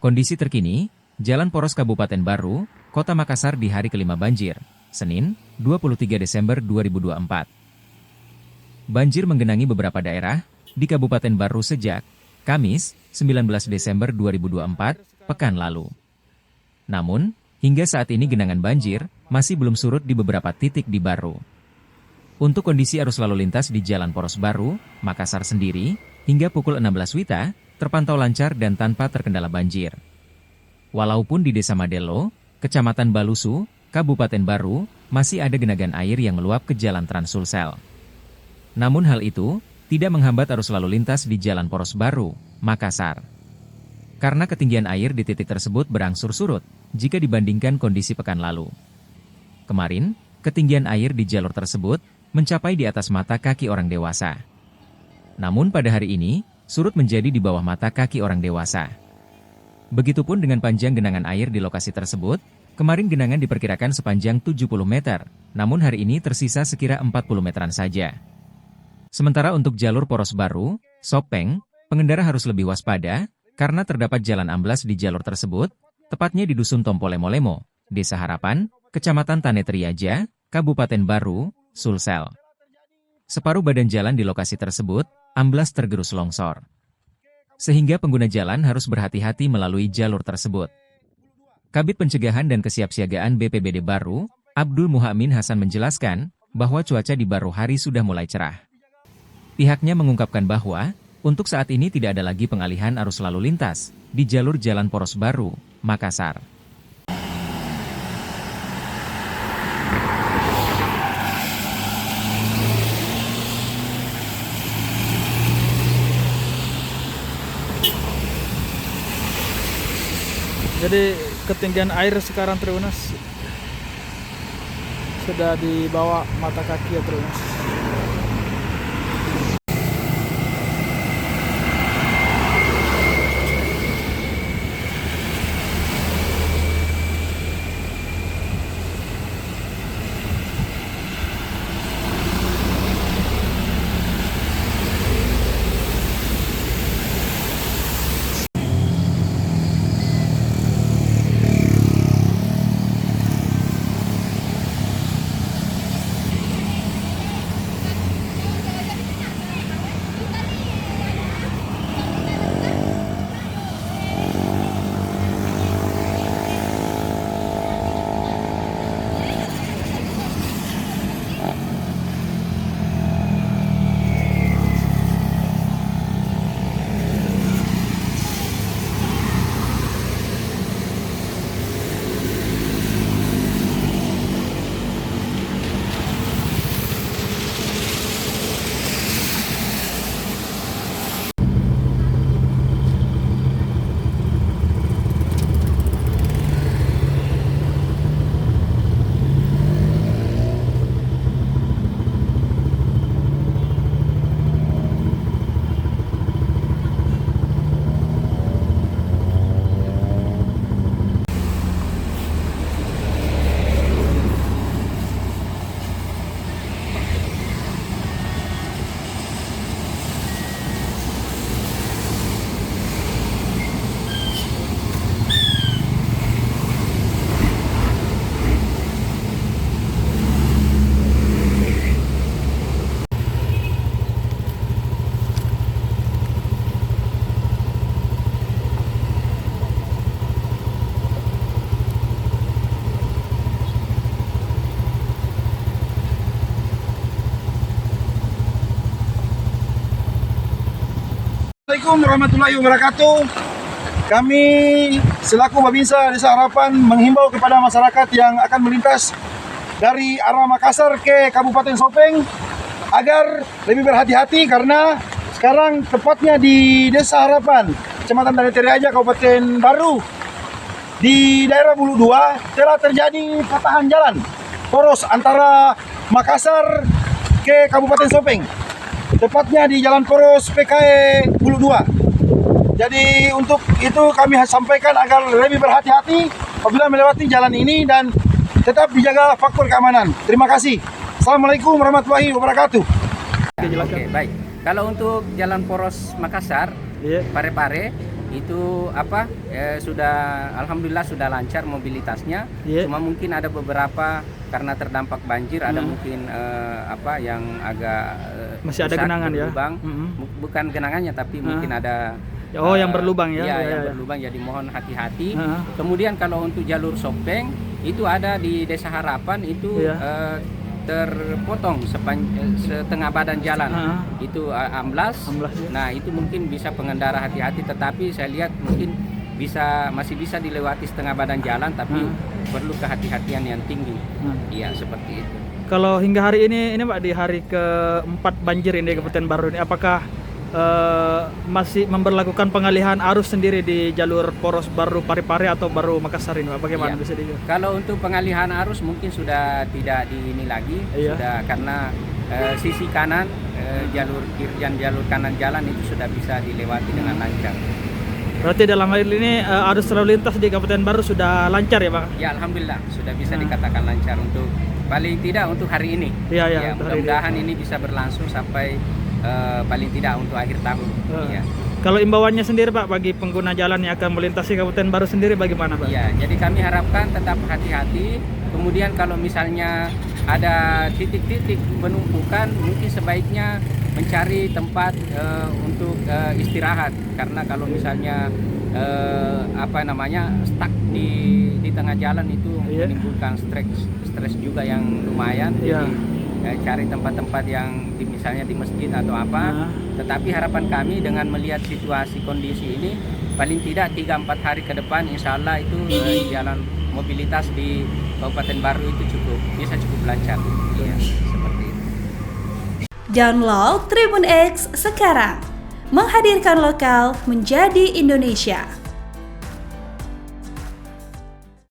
Kondisi terkini, Jalan Poros Kabupaten Baru, Kota Makassar di hari kelima banjir, Senin, 23 Desember 2024. Banjir menggenangi beberapa daerah di Kabupaten Baru sejak Kamis, 19 Desember 2024, pekan lalu. Namun, hingga saat ini genangan banjir masih belum surut di beberapa titik di Baru. Untuk kondisi arus lalu lintas di Jalan Poros Baru, Makassar sendiri, hingga pukul 16 WITA, terpantau lancar dan tanpa terkendala banjir. Walaupun di Desa Madelo, Kecamatan Balusu, Kabupaten Baru, masih ada genangan air yang meluap ke Jalan Trans Sulsel. Namun hal itu tidak menghambat arus lalu lintas di Jalan Poros Baru, Makassar. Karena ketinggian air di titik tersebut berangsur surut jika dibandingkan kondisi pekan lalu. Kemarin, ketinggian air di jalur tersebut mencapai di atas mata kaki orang dewasa. Namun pada hari ini, surut menjadi di bawah mata kaki orang dewasa. Begitupun dengan panjang genangan air di lokasi tersebut, kemarin genangan diperkirakan sepanjang 70 meter, namun hari ini tersisa sekira 40 meteran saja. Sementara untuk jalur Poros Baru, Sopeng, pengendara harus lebih waspada, karena terdapat jalan amblas di jalur tersebut, tepatnya di Dusun Tompolemo-Lemo, Desa Harapan, Kecamatan Tanetriaja, Kabupaten Baru, Sulsel. Separuh badan jalan di lokasi tersebut, amblas tergerus longsor. Sehingga pengguna jalan harus berhati-hati melalui jalur tersebut. Kabid Pencegahan dan Kesiapsiagaan BPBD Baru, Abdul Muhamin Hasan menjelaskan bahwa cuaca di Baru hari sudah mulai cerah. Pihaknya mengungkapkan bahwa, untuk saat ini tidak ada lagi pengalihan arus lalu lintas di jalur Jalan Poros Baru, Makassar. Jadi ketinggian air sekarang Triunas sudah di bawah mata kaki ya Triunas. Assalamualaikum warahmatullahi wabarakatuh. Kami selaku Babinsa Desa Harapan menghimbau kepada masyarakat yang akan melintas dari arah Makassar ke Kabupaten Sopeng agar lebih berhati-hati karena sekarang tepatnya di Desa Harapan, Kecamatan Tanetriaja, Kabupaten Baru, di daerah Bulu 2 telah terjadi patahan jalan poros antara Makassar ke Kabupaten Sopeng. Tepatnya di Jalan Poros PKE Bulu 2. Jadi untuk itu kami sampaikan agar lebih berhati-hati apabila melewati jalan ini dan tetap dijaga faktor keamanan. Terima kasih. Assalamualaikum warahmatullahi wabarakatuh. Oke, baik. Kalau untuk Jalan Poros Makassar, Parepare, itu sudah alhamdulillah sudah lancar mobilitasnya. Iya. Cuma mungkin ada beberapa karena terdampak banjir ada mungkin yang agak Masih ada rusak, genangan ya? berlubang. Mm-mm. Bukan genangannya tapi mungkin ada yang berlubang ya? Iya, Ya, yang ya. berlubang, jadi mohon hati-hati. Heeh. Kemudian kalau untuk jalur Sopeng itu ada di Desa Harapan itu Iya. terpotong setengah badan jalan. Itu amblas. Amblas, ya. Nah, itu mungkin bisa pengendara hati-hati, tetapi saya lihat mungkin masih bisa dilewati setengah badan jalan, tapi perlu kehati-hatian yang tinggi. Iya, seperti itu. Kalau hingga hari ini Pak, di hari keempat banjir ini di Kabupaten Baru ini, apakah masih memberlakukan pengalihan arus sendiri di jalur poros Baru Parepare atau Baru Makassar ini, Pak? Bagaimana Iya. bisa dijawab? Kalau untuk pengalihan arus mungkin sudah tidak di ini lagi, Iya. sudah karena sisi kanan jalur kiri dan jalur kanan jalan itu sudah bisa dilewati dengan lancar. Berarti dalam hal ini arus lalu lintas di Kabupaten Baru sudah lancar ya, Pak? Ya, alhamdulillah sudah bisa dikatakan lancar untuk paling tidak untuk hari ini. Iya, Ya, untuk hari mudah-mudahan ini bisa berlangsung sampai paling tidak untuk akhir tahun. Iya. Kalau imbauannya sendiri Pak bagi pengguna jalan yang akan melintasi Kabupaten Baru sendiri bagaimana, Pak? Iya, jadi kami harapkan tetap hati-hati. Kemudian kalau misalnya ada titik-titik penumpukan, mungkin sebaiknya mencari tempat untuk istirahat. Karena kalau misalnya stuck di tengah jalan itu menimbulkan stres juga yang lumayan. Iya. Jadi cari tempat-tempat yang misalnya di masjid atau apa. Tetapi harapan kami dengan melihat situasi kondisi ini, paling tidak 3-4 hari ke depan insya Allah itu jalan mobilitas di Kabupaten Baru itu bisa cukup lancar. Iya, seperti itu. Download Tribun X sekarang, menghadirkan lokal menjadi Indonesia.